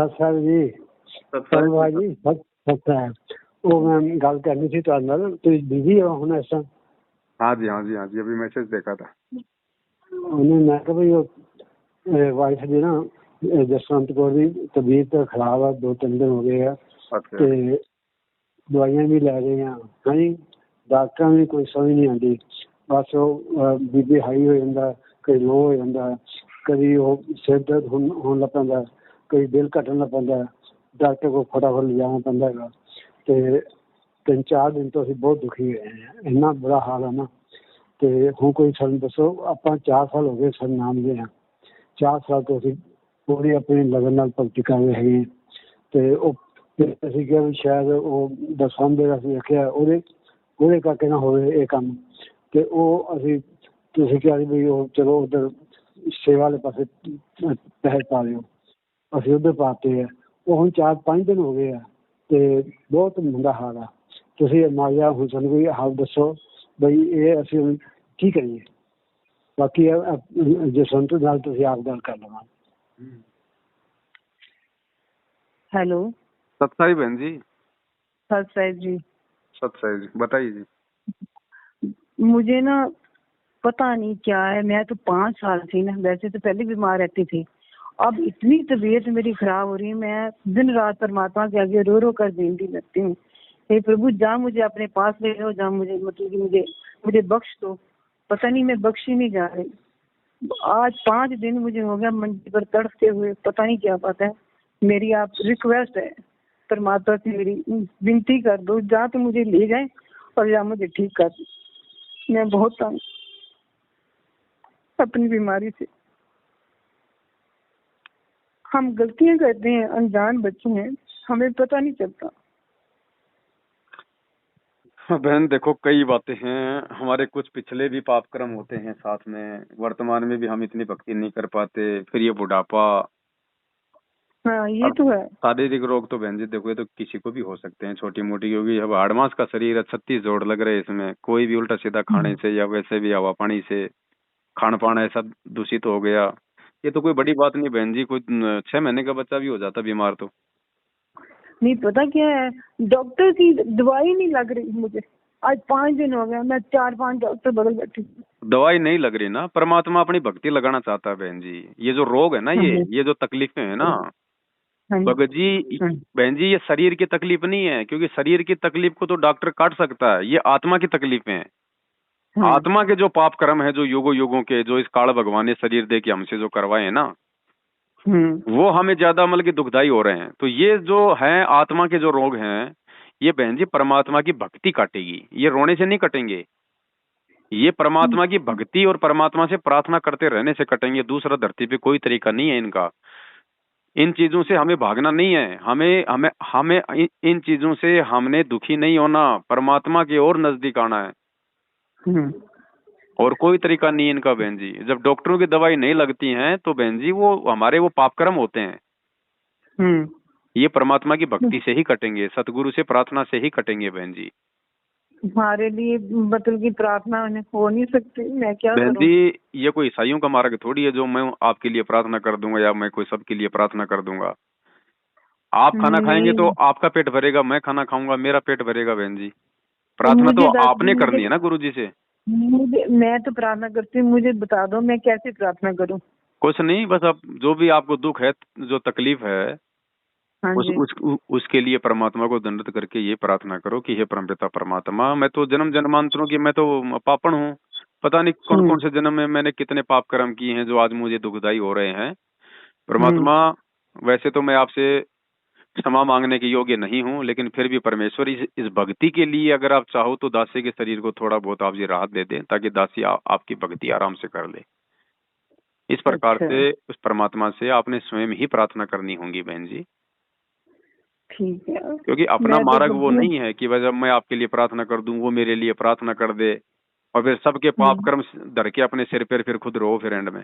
Sir जी धन्यवाद जी sir वो मैं गल करनी थी तुहाडे नाल तुसीं बिजी हो हुण इस टाइम? हाँ जी हाँ जी हाँ जी, अभी मैसेज देखा था। उन्हें मैं कहा भाई वाइफ जी ना जसवंत कौर की तबीयत खराब है, 2-3 दिन हो गए हैं ते दवाइयां भी लै रहे हैं हाँ जी, डॉक्टर भी कोई समझ नहीं आती। बस वो बीपी हाई हो जाता, कभी लो हो जाता, कभी वो सिर दर्द होने लग पैंदा, कभी दिल घटन लग पैंदा, डॉक्टर को फटाफट ले जाना पैंदा हैगा ते 3-4 दिन तो ਅਸੀਂ बहुत दुखी हुए हैं, इन्ना बुरा हाल है ना। ਤੇ ਹੁਣ ਕੋਈ ਸਾਨੂੰ ਦੱਸੋ, ਆਪਾਂ 4 ਸਾਲ ਹੋ ਗਏ ਸਰ ਨਾਮ ਦੇ ਹਾਂ, 4 ਸਾਲ ਤੋਂ ਅਸੀਂ ਪੂਰੀ ਆਪਣੀ ਲਗਨ ਨਾਲ ਭਗਤੀ ਕਰ ਰਹੇ ਹੈਗੇ ਤੇ ਉਹ ਅਸੀਂ ਕਿਹਾ ਵੀ ਸ਼ਾਇਦ ਉਹ ਦਸਵਾਂ ਦੇ ਅਸੀਂ ਰੱਖਿਆ ਉਹਦੇ ਕਰਕੇ ਨਾ ਹੋਵੇ ਇਹ ਕੰਮ ਤੇ ਉਹ ਅਸੀਂ ਤੁਸੀਂ ਕਿਹਾ ਵੀ ਉਹ ਚਲੋ ਉਧਰ ਸੇਵਾ ਵਾਲੇ ਪਾਸੇ ਪੈਸੇ ਪਾ ਦਿਓ, ਅਸੀਂ ਉਧਰ ਪਾਤੇ ਆ। ਉਹ ਹੁਣ 4-5 ਦਿਨ ਹੋ ਗਏ ਆ ਤੇ ਬਹੁਤ ਮੰਦਾ ਹਾਲ ਆ। ਤੁਸੀਂ ਮਾਇਆ ਹੁਣ ਸਾਨੂੰ ਕੋਈ ਹਾਲ ਦੱਸੋ ਬਈ ਇਹ ਅਸੀਂ ਕੀ ਕਰੀਏ। ਬਾਕੀ ਜਸਵੰਤ ਨਾਲ ਤੁਸੀਂ ਆਪ ਗੱਲ ਕਰ ਲਵਾਂ। हेलो सत्साई बहन जी। सत्साई जी। सत्साई जी बताइए जी। मुझे ना पता नहीं क्या है, मैं तो 5 साल थी ना, वैसे तो पहले बीमार रहती थी, अब इतनी तबीयत मेरी खराब हो रही है, मैं दिन रात परमात्मा के आगे रो रो कर बेनती करती हूँ, हे प्रभु जहाँ मुझे अपने पास ले लो, जहाँ मुझे मतलब कि मुझे बख्श दो। पता नहीं मैं बख्शी नहीं जा रही। आज 5 दिन मुझे हो गया मंडी पर तड़पते हुए, पता नहीं क्या बात है। मेरी आप रिक्वेस्ट है परमात्मा से, मेरी विनती कर दो, जहाँ तो मुझे ले जाए और जहाँ मुझे ठीक कर दो। मैं बहुत तंग अपनी बीमारी से। हम गलतियां करते हैं, अनजान बच्चे हैं, हमें पता नहीं चलता। बहन देखो कई बातें हैं, हमारे कुछ पिछले भी पाप कर्म होते हैं साथ में, वर्तमान में भी हम इतनी भक्ति नहीं कर पाते, फिर ये बुढ़ापा। हाँ ये तो है। शारीरिक रोग तो बहन जी देखो ये तो किसी को भी हो सकते हैं, छोटी मोटी, क्योंकि अब हाड़मास का शरीर है, 36 जोड़ लग रहे हैं इसमें। कोई भी उल्टा सीधा खाने से या वैसे भी हवा पानी से खान पान ऐसा दूषित हो गया, ये तो कोई बड़ी बात नहीं बहन जी। कोई 6 महीने का बच्चा भी हो जाता बीमार तो। नहीं पता क्या है, डॉक्टर की दवाई नहीं लग रही मुझे। आज 5 दिन हो गया, मैं 4-5 डॉक्टर बदल बैठी। दवाई नहीं लग रही ना, परमात्मा अपनी भक्ति लगाना चाहता है बहन जी। ये जो रोग है ना, ये जो तकलीफें है ना भगत जी, बहन जी, ये शरीर की तकलीफ नहीं है, क्योंकि शरीर की तकलीफ को तो डॉक्टर काट सकता है, ये आत्मा की तकलीफें हैं। आत्मा के जो पाप कर्म है, जो युगों युगों के, जो इस काल भगवान ने शरीर दे के हमसे जो करवाए हैं ना, वो हमें ज्यादा मतलब की दुखदाई हो रहे हैं। तो ये जो है आत्मा के जो रोग हैं, ये बहन जी परमात्मा की भक्ति काटेगी, ये रोने से नहीं कटेंगे। ये परमात्मा की भक्ति और परमात्मा से प्रार्थना करते रहने से कटेंगे। दूसरा धरती पे कोई तरीका नहीं है इनका। इन चीजों से हमें भागना नहीं है, हमें हमें हमें इन चीजों से हमने दुखी नहीं होना, परमात्मा के और नजदीक आना है। और कोई तरीका नहीं इनका बहन जी। जब डॉक्टरों की दवाई नहीं लगती हैं तो बहन जी वो हमारे वो पाप कर्म होते हैं, ये परमात्मा की भक्ति से ही कटेंगे, सतगुरु से प्रार्थना से ही कटेंगे बहन जी। हमारे लिए मतलब की प्रार्थना हो नहीं सकती, मैं क्या बहन जी, ये कोई ईसाइयों का मार्ग थोड़ी है जो मैं आपके लिए प्रार्थना कर दूंगा या मैं कोई सबके लिए प्रार्थना कर दूंगा। आप खाना खाएंगे तो आपका पेट भरेगा, मैं खाना खाऊंगा मेरा पेट भरेगा बहन जी। प्रार्थना तो आपने करनी है ना गुरु जी से। मैं तो प्रार्थना करती हूँ, मुझे बता दो मैं कैसे प्रार्थना करूँ। कुछ नहीं, बस अब जो भी आपको दुख है, जो तकलीफ है, उसके लिए परमात्मा को दंडित करके ये प्रार्थना करो कि हे परमपिता परमात्मा, मैं तो जन्म जन्मांतरों की मैं तो पापण हूँ, पता नहीं कौन कौन से जन्म में मैंने कितने पाप कर्म किए हैं जो आज मुझे दुखदाई हो रहे हैं। परमात्मा, वैसे तो मैं आपसे क्षमा मांगने के योग्य नहीं हूँ, लेकिन फिर भी परमेश्वर इस भक्ति के लिए अगर आप चाहो तो दासी के शरीर को थोड़ा बहुत आप ये राहत दे दें, ताकि दासी आपकी भक्ति आराम से कर ले। इस प्रकार से उस परमात्मा से आपने स्वयं ही प्रार्थना करनी होगी बहन जी। ठीक है, क्योंकि अपना मार्ग वो नहीं है कि जब मैं आपके लिए प्रार्थना कर दूं वो मेरे लिए प्रार्थना कर दे और फिर सबके पाप कर्म धर के अपने सिर पर फिर खुद रो फिर एंड में।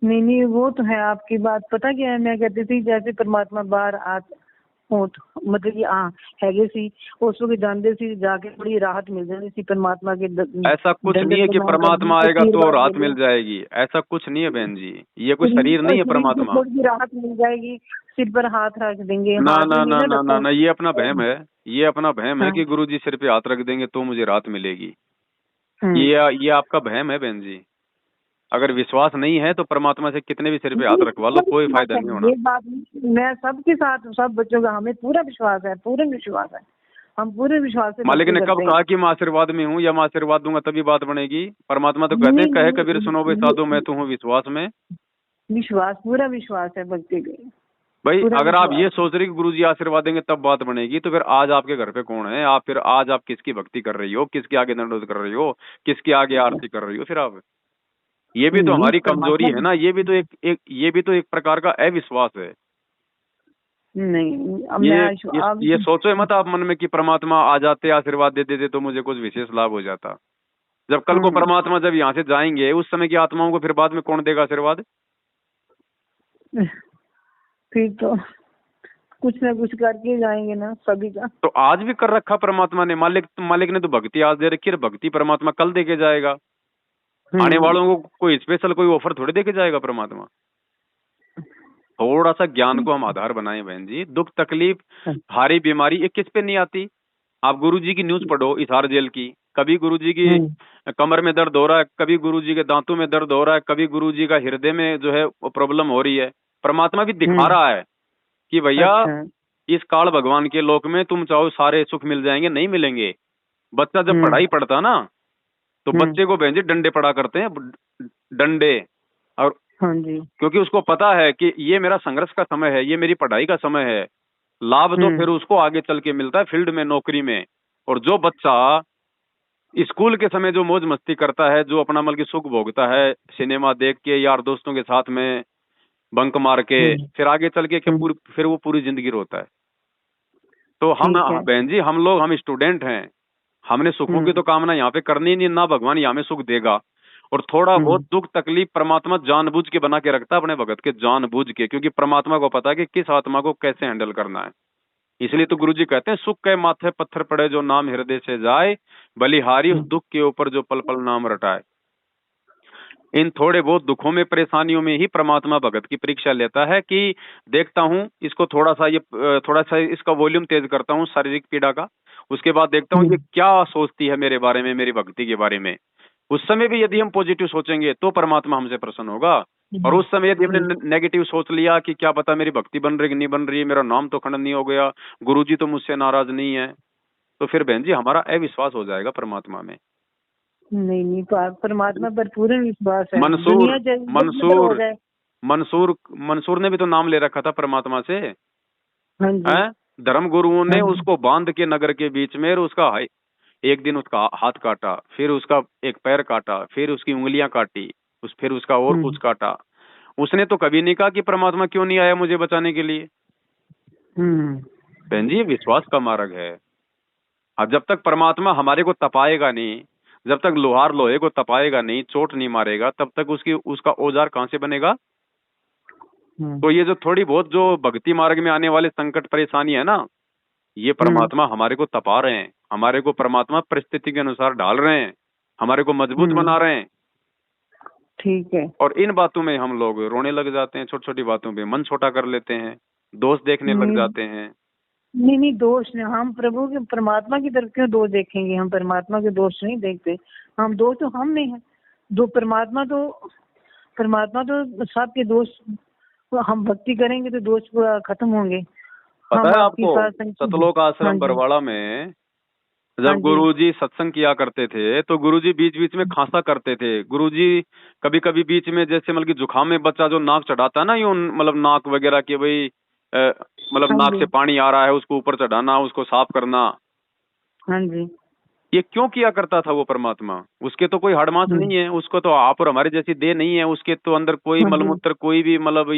नहीं वो तो है आपकी बात। पता क्या है, मैं कहती थी जैसे परमात्मा बाहर ਉਹ मतलब कि हाँ हैगे सी उस वक्त जाते सी जाके थोड़ी राहत मिल जाती सी परमात्मा के ऐसा कुछ नहीं है कि परमात्मा आएगा तो राहत मिल जाएगी, ऐसा कुछ नहीं है बहन जी, ये कोई शरीर नहीं है परमात्मा। थोड़ी राहत मिल जाएगी, सिर पर हाथ रख देंगे। ना ना ना ना ना ना, ये अपना वहम है, ये अपना वहम है कि गुरुजी सिर पे हाथ रख देंगे तो मुझे राहत मिलेगी। ये आपका वहम है बहन जी। अगर विश्वास नहीं है तो परमात्मा से कितने भी सिर पे हाथ रखवा लो, कोई फायदा नहीं होना। ये बात मैं सबके साथ, सब बच्चों का हमें पूरा विश्वास है, पूरा विश्वास है, हम पूरे विश्वास से। मालिक ने कब कहा कि मैं आशीर्वाद में हूँ या मैं आशीर्वाद दूंगा तभी बात बनेगी? परमात्मा तो कहते हैं, कहे कबीर सुनो भाई साधु मैं तो हूँ विश्वास में। विश्वास, पूरा विश्वास है भक्ति के भाई। अगर आप ये सोच रहे कि गुरुजी आशीर्वाद देंगे तब बात बनेगी, तो फिर आज आपके घर पे कौन है? आप फिर आज आप किसकी भक्ति कर रही हो, किसके आगे दंडोत कर रही हो, किसके आगे आरती कर रही हो? फिर आप, ये भी तो हमारी कमजोरी है ना, ये भी तो एक प्रकार का अविश्वास है। नहीं ये सोचो मत आप मन में कि परमात्मा आ जाते आशीर्वाद दे देते तो मुझे कुछ विशेष लाभ हो जाता। जब कल को परमात्मा जब यहाँ से जाएंगे उस समय की आत्माओं को फिर बाद में कौन देगा आशीर्वाद? फिर तो कुछ ना कुछ करके जाएंगे ना सभी का। तो आज भी कर रखा परमात्मा ने। मालिक ने तो भक्ति आज दे रखी है, भक्ति परमात्मा कल दे के जाएगा। आने वालों को कोई स्पेशल कोई ऑफर थोड़ी दे के जाएगा परमात्मा। थोड़ा सा ज्ञान को हम आधार बनाए बहन जी। दुख तकलीफ भारी बीमारी ये किस पे नहीं आती? आप गुरुजी की न्यूज पढ़ो हिसार जेल की, कभी गुरुजी की कमर में दर्द हो रहा है, कभी गुरुजी के दांतों में दर्द हो रहा है, कभी गुरुजी का हृदय में जो है प्रॉब्लम हो रही है। परमात्मा भी दिखा रहा है कि भैया इस काल भगवान के लोक में तुम चाहो सारे सुख मिल जाएंगे, नहीं मिलेंगे। बच्चा जब पढ़ाई पढ़ता ना तो बच्चे को बहन जी डंडे पड़ा करते हैं, डंडे। और क्योंकि उसको पता है कि ये मेरा संघर्ष का समय है, ये मेरी पढ़ाई का समय है। लाभ तो फिर उसको आगे चल के मिलता है फील्ड में, नौकरी में। और जो बच्चा स्कूल के समय जो मौज मस्ती करता है, जो अपना मतलब की सुख भोगता है सिनेमा देख के, यार दोस्तों के साथ में बंक मार के, फिर आगे चल के फिर वो पूरी जिंदगी रोता है। तो हम बहन जी हम स्टूडेंट हैं, हमने सुखों की तो कामना यहाँ पे करनी नहीं ना, भगवान यहाँ में सुख देगा। और थोड़ा बहुत दुख तकलीफ परमात्मा जानबूझ के बना के रखता है अपने भगत के, जानबूझ के, क्योंकि परमात्मा को पता है कि किस आत्मा को कैसे हैंडल करना है। इसलिए तो गुरुजी कहते हैं सुख के माथे पत्थर पड़े जो नाम हृदय से जाए, बलिहारी उस दुख के ऊपर जो पल पल नाम रटाए। इन थोड़े बहुत दुखों में परेशानियों में ही परमात्मा भगत की परीक्षा लेता है कि देखता हूँ इसको थोड़ा सा इसका वॉल्यूम तेज करता हूँ शारीरिक पीड़ा का, उसके बाद देखता हूँ ये क्या सोचती है मेरे बारे में, मेरी भक्ति के बारे में। उस समय भी यदि हम पॉजिटिव सोचेंगे तो परमात्मा हमसे प्रसन्न होगा। और उस समय यदि हमने नेगेटिव सोच लिया कि क्या पता मेरी भक्ति बन रही कि नहीं बन रही, मेरा नाम तो खंडन नहीं हो गया, गुरुजी तो मुझसे नाराज नहीं है, तो फिर बहन जी हमारा अविश्वास हो जाएगा परमात्मा में। नहीं परमात्मा पर पूरा विश्वास है। मंसूर ने भी तो नाम ले रखा था परमात्मा से। धर्म गुरुओं ने उसको बांध के नगर के बीच में, उसका एक दिन उसका हाथ काटा, फिर उसका एक पैर काटा, फिर उसकी उंगलियां काटी, फिर उसका और कुछ काटा। उसने तो कभी नहीं कहा कि परमात्मा क्यों नहीं आया मुझे बचाने के लिए। बहन जी ये विश्वास का मार्ग है। अब जब तक परमात्मा हमारे को तपाएगा नहीं, जब तक लोहार लोहे को तपाएगा नहीं, चोट नहीं मारेगा, तब तक उसका औजार कहां से बनेगा? तो ये जो थोड़ी बहुत जो भक्ति मार्ग में आने वाले संकट परेशानी है ना, ये परमात्मा हमारे को तपा रहे हैं, हमारे को परमात्मा परिस्थिति के अनुसार डाल रहे हैं, हमारे को मजबूत बना रहे हैं। ठीक है। और इन बातों में हम लोग रोने लग जाते हैं, छोटी छोटी बातों पे मन छोटा कर लेते हैं, दोष देखने लग जाते हैं। नहीं दोष नहीं, हम प्रभु के परमात्मा की तरफ क्यों दोष देखेंगे? हम परमात्मा के दोष नहीं देखते, हम दोष तो हम में है। दो परमात्मा तो सबके दोष, हम भक्ति करेंगे तो दोष खत्म होंगे। पता है आपको सतलोक आश्रम बरवाड़ा में जब गुरुजी सत्संग किया करते थे तो गुरुजी बीच बीच में खांसा करते थे। गुरुजी कभी कभी बीच में जैसे मतलब कि जुकाम में बच्चा जो नाक चढ़ाता ना, यूं मतलब नाक वगैरह की भाई मतलब नाक से पानी आ रहा है उसको ऊपर चढ़ाना, उसको साफ करना। ये क्यों किया करता था वो परमात्मा? उसके तो कोई हड़मास नहीं है, उसको तो आप और हमारे जैसी देह नहीं है, उसके तो अंदर कोई मलमूत्र कोई भी मतलब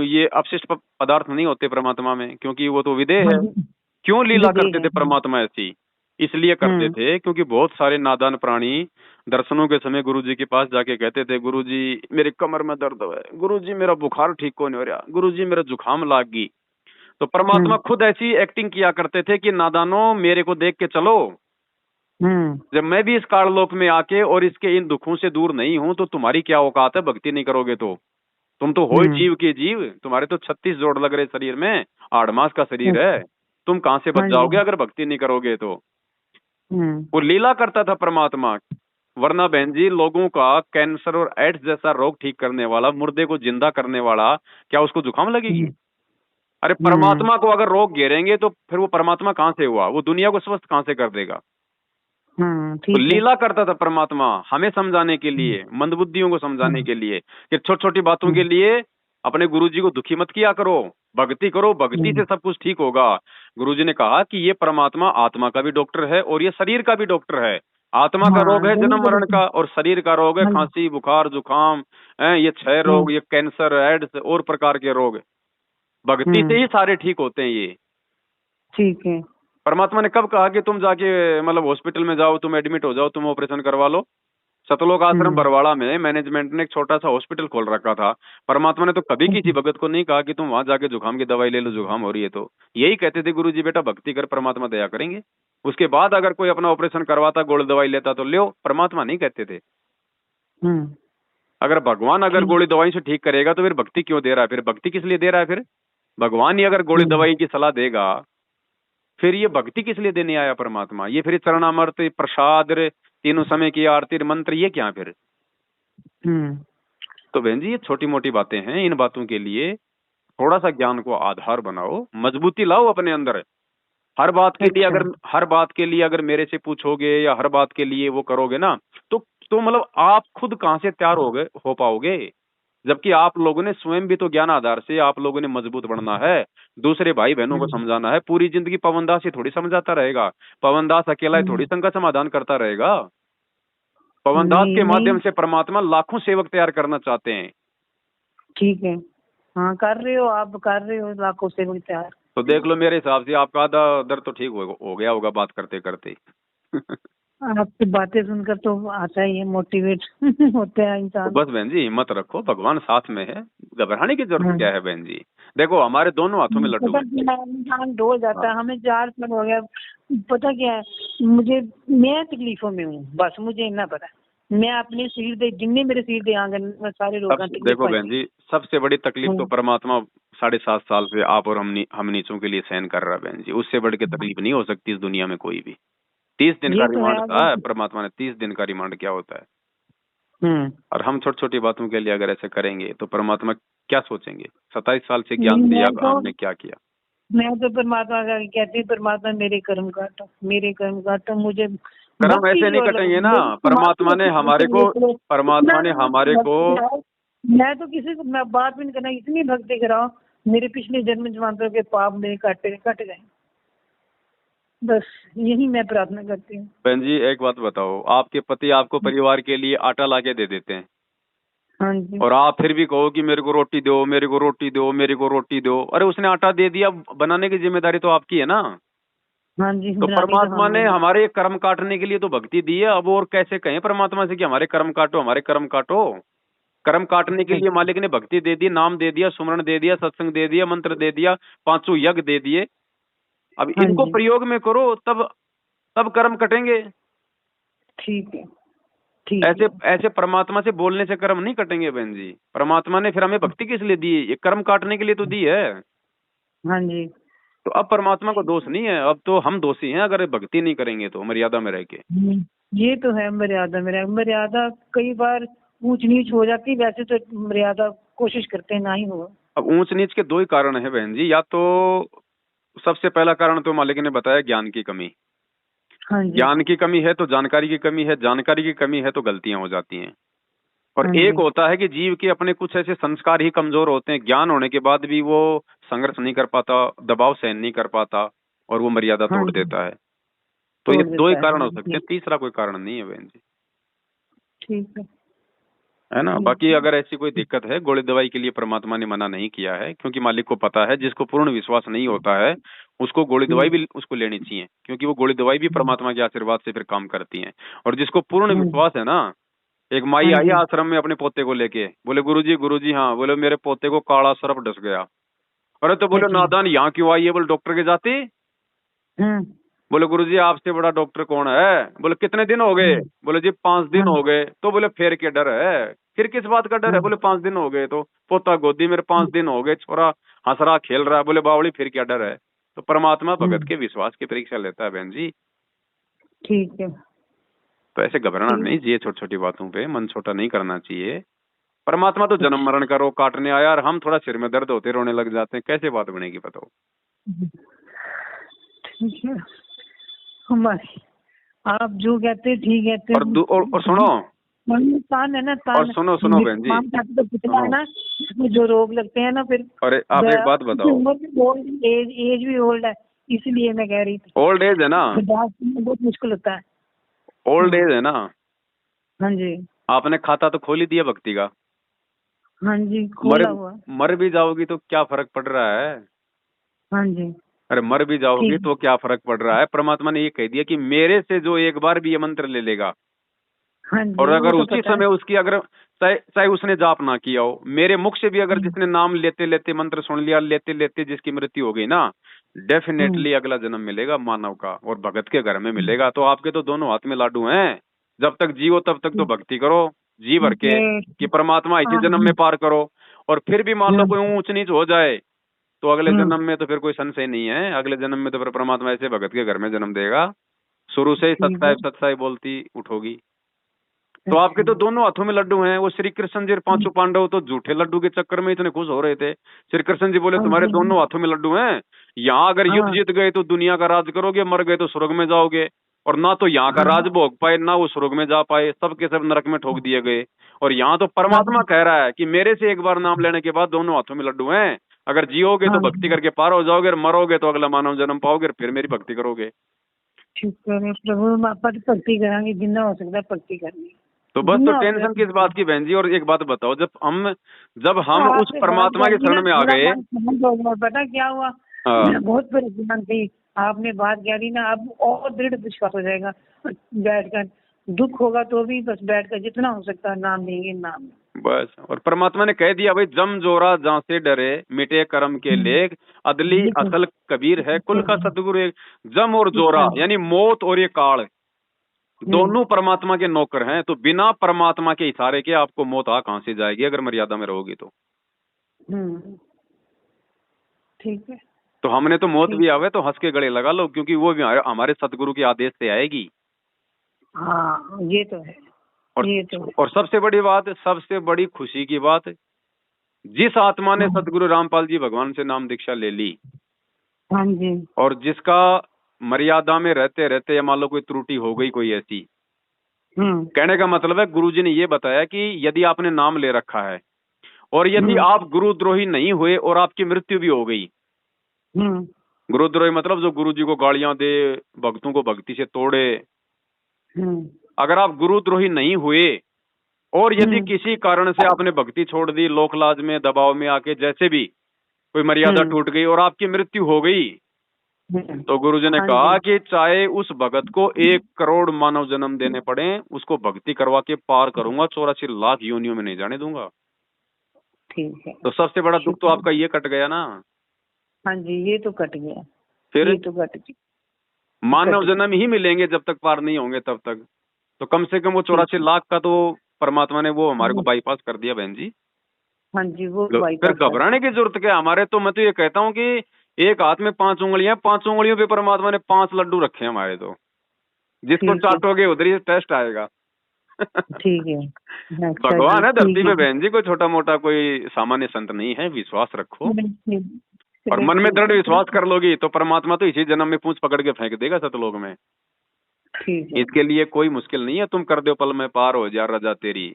ये अपशिष्ट पदार्थ नहीं होते परमात्मा में, क्योंकि वो तो विदेह है। क्यों लीला करते थे परमात्मा ऐसी? इसलिए करते थे क्योंकि बहुत सारे नादान प्राणी दर्शनों के समय गुरुजी के पास जाके कहते थे, गुरुजी मेरी कमर में दर्द है, गुरुजी मेरा बुखार ठीक को नहीं हो रहा, गुरुजी मेरा जुकाम लाग गई। तो परमात्मा खुद ऐसी एक्टिंग किया करते थे कि नादानो मेरे को देख के चलो, जब मैं भी इस काललोक में आके और इसके इन दुखों से दूर नहीं हूं तो तुम्हारी क्या औकात है भक्ति नहीं करोगे तो? तुम तो हो ही जीव के जीव, तुम्हारे तो 36 जोड़ लग रहे शरीर में, 8 मास का शरीर है, तुम कहां से बच जाओगे अगर भक्ति नहीं करोगे तो? वो लीला करता था परमात्मा। वरना बहन जी लोगों का कैंसर और एड्स जैसा रोग ठीक करने वाला, मुर्दे को जिंदा करने वाला, क्या उसको जुकाम लगेगी? अरे परमात्मा को अगर रोग घेरेंगे तो फिर वो परमात्मा कहां से हुआ? वो दुनिया को स्वस्थ कहां से कर देगा? तो लीला करता था परमात्मा हमें समझाने के लिए, मंदबुद्धियों को समझाने के लिए कि छोटी छोटी बातों के लिए अपने गुरुजी को दुखी मत किया करो, भक्ति करो, भक्ति से सब कुछ ठीक होगा। गुरुजी ने कहा कि ये परमात्मा आत्मा का भी डॉक्टर है और ये शरीर का भी डॉक्टर है। आत्मा का रोग है जन्म मरण का, और शरीर का रोग है खांसी बुखार जुकाम, ये क्षय रोग, ये कैंसर एड्स और प्रकार के रोग। भक्ति से ही सारे ठीक होते हैं ये। ठीक है। परमात्मा ने कब कहा कि तुम जाके मतलब हॉस्पिटल में जाओ, तुम एडमिट हो जाओ, तुम ऑपरेशन करवा लो? सतलोक आश्रम बरवाड़ा में मैनेजमेंट ने एक छोटा सा हॉस्पिटल खोल रखा था। परमात्मा ने तो कभी किसी भगत को नहीं कहा कि तुम वहां जाके जुकाम की दवाई ले लो, जुकाम हो रही है तो। यही कहते थे गुरुजी बेटा भक्ति कर, परमात्मा दया करेंगे। उसके बाद अगर कोई अपना ऑपरेशन करवाता, गोली दवाई लेता तो लो, परमात्मा नहीं कहते थे। अगर भगवान अगर गोली दवाई से ठीक करेगा तो फिर भक्ति क्यों दे रहा है? फिर भक्ति किस लिए दे रहा है? फिर भगवान ही अगर गोली दवाई की सलाह देगा फिर ये भक्ति किस लिए देने आया परमात्मा? ये फिर चरणामृत, प्रसाद, तीनों समय की आरती, मंत्र, ये क्या फिर? तो बहन जी ये छोटी मोटी बातें हैं। इन बातों के लिए थोड़ा सा ज्ञान को आधार बनाओ, मजबूती लाओ अपने अंदर। हर बात के लिए अगर मेरे से पूछोगे या हर बात के लिए वो करोगे ना तो मतलब आप खुद कहां से तैयार हो पाओगे? जबकि आप लोगों ने स्वयं भी तो ज्ञान आधार से आप लोगों ने मजबूत बनना है, दूसरे भाई बहनों को समझाना है। पूरी जिंदगी पवनदास ही थोड़ी समझाता रहेगा, पवनदास अकेला ही थोड़ी संकट समाधान करता रहेगा। पवनदास के माध्यम से परमात्मा लाखों सेवक तैयार करना चाहते हैं। ठीक है, हाँ कर रहे हो, आप कर रहे हो लाखों सेवक तैयार। तो देख लो मेरे हिसाब से आपका आधा दर्द तो ठीक हो गया होगा बात करते करते। आपकी बातें सुनकर तो आता ही है, मोटिवेट होते हैं इंसान। बस बहन जी हिम्मत रखो, भगवान साथ में है, घबराने की जरूरत क्या है बहन जी? देखो हमारे दोनों हाथों में लड्डू है। इंसान डोल जाता है। हमें 4 साल हो गया, पता क्या है मैं तकलीफों में हूँ, बस मुझे इतना पता है। मैं अपने शरीर दे जितने मेरे शरीर दे आंगन में सारे लोग देखो बहन जी सबसे बड़ी तकलीफ तो परमात्मा 7.5 साल से आप और हम नीचों के लिए सहन कर रहा है बहन जी। उससे बढ़ के तकलीफ नहीं हो सकती इस दुनिया में कोई भी। 30 दिन का रिमांड था परमात्मा ने, 30 दिन का रिमांड क्या होता है? और हम छोटी छोटी बातों के लिए अगर ऐसे करेंगे तो परमात्मा क्या सोचेंगे? 27 साल से ज्ञान दिया, हमने क्या किया? मैं तो परमात्मा का कहती, परमात्मा मेरे कर्म काटो, मुझे कर्म ऐसे नहीं कटेंगे ना। परमात्मा ने हमारे को मैं तो किसी को मैं बात भी नहीं करना, इतनी भक्ति कराओ मेरे पिछले जन्म जन्मांतरों के पाप मेरे कट गए, बस यही मैं प्रार्थना करती हूँ। बहन जी एक बात बताओ, आपके पति आपको परिवार के लिए आटा लाके दे देते हैं, हाँ जी, और आप फिर भी कहो कि मेरे को रोटी दो, मेरे को रोटी दो, मेरे को रोटी दो। अरे उसने आटा दे दिया, बनाने की जिम्मेदारी तो आपकी है ना। हाँ जी। तो परमात्मा ने हमारे कर्म काटने के लिए तो भक्ति दी है। अब और कैसे कहें परमात्मा से कि हमारे कर्म काटो, हमारे कर्म काटो? कर्म काटने के लिए मालिक ने भक्ति दे दी, नाम दे दिया, सुमरण दे दिया, सत्संग दे दिया, मंत्र दे दिया, 500 यज्ञ दे दिए। अब इनको प्रयोग में करो तब कर्म कटेंगे। ठीक है, ऐसे परमात्मा से बोलने से कर्म नहीं कटेंगे बहन जी। परमात्मा ने फिर हमें भक्ति किस लिए दी? ये कर्म काटने के लिए तो दी है। हाँ जी। तो अब परमात्मा को दोष नहीं है, अब तो हम दोषी हैं अगर भक्ति नहीं करेंगे तो मर्यादा में रह के। ये तो है, मर्यादा कई बार ऊंच नीच हो जाती, वैसे तो मर्यादा कोशिश करते हैं ना ही हो। अब ऊंच नीच के 2 ही कारण है बहन जी। या तो सबसे पहला कारण तो मालिक ने बताया ज्ञान की कमी। हाँ जी। ज्ञान की कमी है तो जानकारी की कमी है, जानकारी की कमी है तो गलतियां हो जाती हैं। और एक होता है कि जीव के अपने कुछ ऐसे संस्कार ही कमजोर होते हैं, ज्ञान होने के बाद भी वो संघर्ष नहीं कर पाता, दबाव सहन नहीं कर पाता और वो मर्यादा तोड़ देता है। तो ये 2 ही कारण हो सकते हैं, तीसरा कोई कारण नहीं है बहन जी। ठीक है ना। बाकी अगर ऐसी कोई दिक्कत है, गोली दवाई के लिए परमात्मा ने मना नहीं किया है, क्योंकि मालिक को पता है जिसको पूर्ण विश्वास नहीं होता है उसको गोली दवाई भी उसको लेनी चाहिए, क्योंकि वो गोली दवाई भी परमात्मा के आशीर्वाद से फिर काम करती है। और जिसको पूर्ण विश्वास है ना, एक माई आई आश्रम में अपने पोते को लेके, बोले गुरुजी हाँ, बोले मेरे पोते को काला सर्प डस गया। अरे तो बोले नादान यहाँ क्यों आई है? बोले डॉक्टर के जाती। बोले गुरुजी आपसे बड़ा डॉक्टर कौन है? बोले कितने दिन हो गए? बोले जी 5 दिन हो गए। तो बोले फिर क्या डर है? फिर किस बात का डर है? बोले 5 दिन हो गए तो पोता गोदी मेरे 5 दिन हो गए, छोरा हंस रहा खेल रहा। बोले बावली फिर क्या डर है? तो परमात्मा भगत के विश्वास की परीक्षा लेता है बहन जी। ठीक है। तो ऐसे घबराना नहीं चाहिए, छोटी छोटी बातों पे मन छोटा नहीं करना चाहिए। परमात्मा तो जन्म मरण का रोग काटने आया और हम थोड़ा सिर में दर्द होते रोने लग जाते हैं, कैसे बात बनेगी बताओ? ठीक है, हमारे आप जो कहते ठीक कहते। और सुनो, तान है ना, तान। और सुनो बहन जी, तो कितना है ना जो रोग लगते हैं ना फिर। अरे आप एक बात बताओ, एज भी ओल्ड है, इसलिए मैं कह रही थी। ओल्ड एज है ना, बहुत मुश्किल होता है। ओल्ड एज है ना। हाँ जी। आपने खाता तो खोल ही दिया भक्ति का। हाँ जी, खोला हुआ। मर भी जाओगी तो क्या फर्क पड़ रहा है? हाँ जी। अरे मर भी जाओगी तो क्या फर्क पड़ रहा है? परमात्मा ने ये कह दिया कि मेरे से जो एक बार भी ये मंत्र ले लेगा, हाँ जी, और अगर उसी समय उसकी अगर चाहे उसने जाप ना किया हो, मेरे मुख से भी अगर जिसने नाम लेते लेते मंत्र सुन लिया, लेते लेते जिसकी मृत्यु हो गई ना, डेफिनेटली अगला जन्म मिलेगा मानव का, और भगत के घर में मिलेगा। तो आपके तो दोनों हाथ में लाडू हैं, जब तक जियो तब तक तो भक्ति करो जी भर के कि परमात्मा इसी जन्म में पार करो। और फिर भी मान लो कोई ऊंच नीच हो जाए तो अगले जन्म में तो फिर कोई संशय नहीं है, अगले जन्म में तो फिर परमात्मा ऐसे भगत के घर में जन्म देगा, शुरू से ही सत्साई बोलती उठोगी। तो आपके तो दोनों हाथों में लड्डू हैं। वो श्री कृष्ण जी 5 पांडव तो झूठे लड्डू के चक्कर में इतने खुश हो रहे थे। श्री कृष्ण जी बोले तुम्हारे दोनों हाथों में लड्डू हैं, यहाँ अगर युद्ध जीत गए तो दुनिया का राज करोगे, मर गए तो स्वर्ग में जाओगे। और ना तो यहाँ का राज भोग पाए, ना वो स्वर्ग में जा पाए, सबके सब नरक में ठोक दिए गए। और यहाँ तो परमात्मा कह रहा है कि मेरे से एक बार नाम लेने के बाद दोनों हाथों में लड्डू हैं, अगर जियोगे तो भक्ति करके पार हो जाओगे, और मरोगे तो अगला मानव जन्म पाओगे और फिर मेरी भक्ति करोगे। प्रभु भक्ति करांगे, जितना हो सकता है भक्ति करनी। तो बस तो टेंशन किस बात की बहन जी? और एक बात बताओ, जब हम उस परमात्मा के शरण में आ गए, पता क्या हुआ? बहुत परेशान थी, आपने बात कह दी ना, अब और दृढ़ विश्वास हो जाएगा। बैठकर दुख होगा तो भी बस बैठकर जितना हो सकता है नाम लेंगे, नाम बस। और परमात्मा ने कह दिया भाई, जम जोरा जहाँ से डरे, मिटे कर्म के लेख, अदली असल कबीर है कुल का सतगुरु एक। जम और जोरा यानी मौत और ये काल दोनों परमात्मा के नौकर हैं। तो बिना परमात्मा के इशारे के आपको मौत आ कहां से जाएगी अगर मर्यादा में रहोगी तो? ठीक है। तो हमने तो मौत भी आवे तो हंस के गले लगा लो, क्योंकि वो भी हमारे सतगुरु के आदेश से आएगी। हाँ ये तो है। और सबसे बड़ी बात, सबसे बड़ी खुशी की बात, जिस आत्मा ने सतगुरु रामपाल जी भगवान से नाम दीक्षा ले ली, हाँ जी, और जिसका मर्यादा में रहते रहते या मान लो कोई त्रुटि हो गई कोई ऐसी, कहने का मतलब है गुरुजी ने ये बताया कि यदि आपने नाम ले रखा है और यदि आप गुरुद्रोही नहीं हुए और आपकी मृत्यु भी हो गई, गुरुद्रोही मतलब जो गुरुजी को गालियां दे, भक्तों को भक्ति से तोड़े, अगर आप गुरुद्रोही नहीं हुए और यदि किसी कारण से आपने भक्ति छोड़ दी, लोक लाज में दबाव में आके जैसे भी कोई मर्यादा टूट गई और आपकी मृत्यु हो गई, तो गुरुजी ने कहा कि चाहे उस भगत को 1 करोड़ मानव जन्म देने पड़े, उसको भक्ति करवा के पार करूंगा, 84 लाख योनियों में नहीं जाने दूंगा। ठीक है। तो सबसे बड़ा दुख तो आपका ये कट गया ना। हाँ जी, ये तो कट गया। फिर ये तो कट गया। मानव जन्म ही मिलेंगे जब तक पार नहीं होंगे तब तक। तो कम से कम वो 84 लाख का तो परमात्मा ने वो हमारे को बाईपास कर दिया बहन जी। हाँ जी, वो फिर घबराने की जरूरत क्या हमारे? तो मैं तो ये कहता हूँ कि एक हाथ में 5 उंगलियां, 5 उंगलियों पे परमात्मा ने 5 लड्डू रखे हैं हमारे। तो जिसको चाटोगे उधर ही टेस्ट आएगा। ठीक है। भगवान है धरती पे बहन जी, कोई छोटा मोटा कोई सामान्य संत नहीं है, विश्वास रखो। और मन में दृढ़ विश्वास कर लोगी तो परमात्मा तो इसी जन्म में पूंछ पकड़ के फेंक देगा सतलोक में। इसके लिए कोई मुश्किल नहीं है, तुम कर दो पल में पार हो जा रजा तेरी,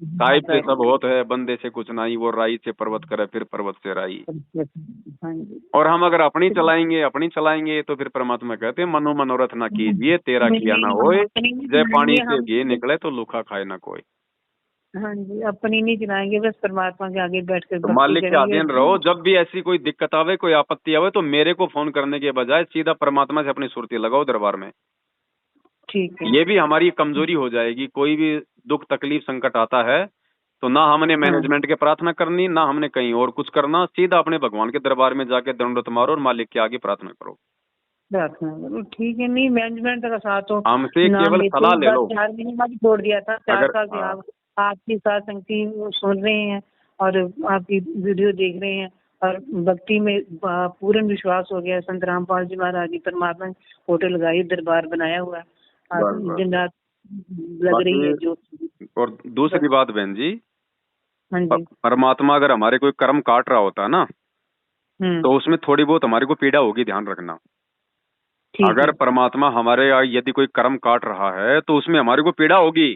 साहिब से सब होत है बंदे से कुछ नहीं, वो राई से पर्वत करे फिर पर्वत से राई। और हम अगर अपनी चलाएंगे तो फिर परमात्मा कहते हैं मनो मनोरथ ना कीजिए, तेरा किया ना होए, जय पानी से घी निकले तो लूखा खाए ना कोई। हाँ जी, अपनी नहीं चलाएंगे, बस परमात्मा के आगे बैठकर तो मालिक के अधीन रहो। जब भी ऐसी कोई दिक्कत आवे, कोई आपत्ति आवे, तो मेरे को फोन करने के बजाय सीधा परमात्मा से अपनी सुरती लगाओ दरबार में। ठीक है। ये भी हमारी कमजोरी हो जाएगी। कोई भी दुख तकलीफ संकट आता है तो ना हमने मैनेजमेंट के प्रार्थना करनी, ना हमने कहीं और कुछ करना, सीधा अपने भगवान के दरबार में जाके दंडवत मारो और मालिक के आगे प्रार्थना करो। ठीक है। नहीं, मैनेजमेंट का साथ तो हमसे केवल सलाह ले लो। 4 महीने बाद छोड़ दिया था, 4 साल से आप आपकी साथ संगति सुन रहे हैं और आपकी वीडियो देख रहे हैं और भक्ति में पूर्ण विश्वास हो गया। संत रामपाल जी महाराज जी परमात्मा होटल लगाई, दरबार बनाया हुआ, दिन रात लग रही है जो। और दूसरी बात बहन जी, हाँ जी, परमात्मा अगर हमारे कोई कर्म काट रहा होता ना, तो उसमें थोड़ी बहुत हमारी को पीड़ा होगी, ध्यान रखना। अगर परमात्मा हमारे यदि कोई कर्म काट रहा है तो उसमें हमारी को पीड़ा होगी।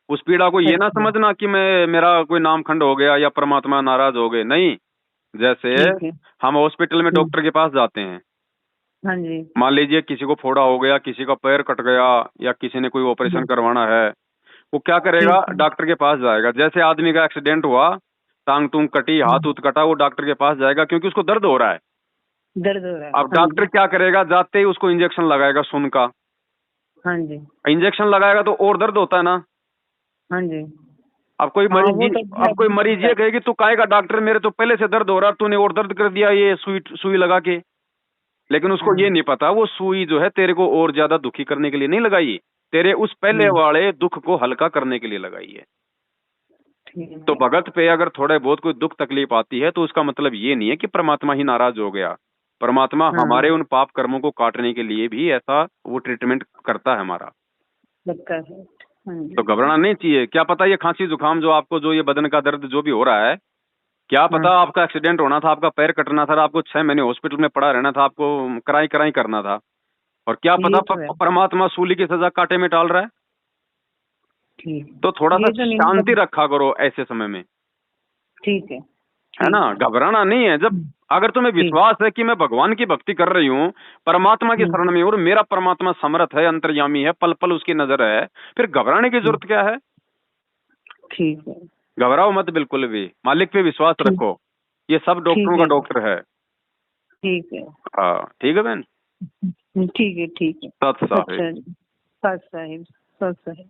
उस पीड़ा को ये ना समझना कि मेरा कोई नामखंड हो गया या परमात्मा नाराज हो गए, नहीं। जैसे हम हॉस्पिटल में डॉक्टर के पास जाते हैं, हाँ जी, मान लीजिए किसी को फोड़ा हो गया, किसी का पैर कट गया या किसी ने कोई ऑपरेशन करवाना है, वो क्या करेगा, डॉक्टर के पास जाएगा। जैसे आदमी का एक्सीडेंट हुआ, टांग टूंग कटी, हाथ उत कटा, वो डॉक्टर के पास जाएगा क्योंकि उसको दर्द हो रहा है। अब डॉक्टर क्या करेगा, जाते ही उसको इंजेक्शन लगाएगा सुन का। हाँ जी, इंजेक्शन लगाएगा तो और दर्द होता है ना। हाँ जी। अब कोई मरीज ये कहेगी तू काहेगा डॉक्टर, मेरे तो पहले से दर्द हो रहा है, तूने और दर्द कर दिया ये सुई लगा के। लेकिन उसको ये नहीं पता वो सुई जो है तेरे को और ज्यादा दुखी करने के लिए नहीं लगाई, तेरे उस पहले वाले दुख को हल्का करने के लिए लगाई है। तो भगत पे अगर थोड़े बहुत कोई दुख तकलीफ आती है तो उसका मतलब ये नहीं है कि परमात्मा ही नाराज हो गया। परमात्मा हमारे उन पाप कर्मों को काटने के लिए भी ऐसा वो ट्रीटमेंट करता है हमारा। तो घबराना नहीं चाहिए। क्या पता ये खांसी जुकाम जो आपको, जो ये बदन का दर्द जो भी हो रहा है, क्या पता आपका एक्सीडेंट होना था, आपका पैर कटना था, आपको 6 महीने हॉस्पिटल में पड़ा रहना था, आपको कराई करना था, और क्या पता परमात्मा सूली की सजा कांटे में टाल रहा है। तो थोड़ा सा शांति रखा करो ऐसे समय में, ठीक है ना। घबराना नहीं है। जब अगर तुम्हें विश्वास है कि मैं भगवान की भक्ति कर रही हूँ, परमात्मा की शरण में, और मेरा परमात्मा समर्थ है, अंतर्यामी है, पल पल उसकी नजर है, फिर घबराने की जरूरत क्या है। ठीक है, घबराओ मत बिल्कुल भी, मालिक पे विश्वास रखो। ये सब डॉक्टरों का डॉक्टर है। ठीक है, हाँ ठीक है बहन, ठीक है, ठीक है। सत साहिब। सत साहिब, सत साहिब।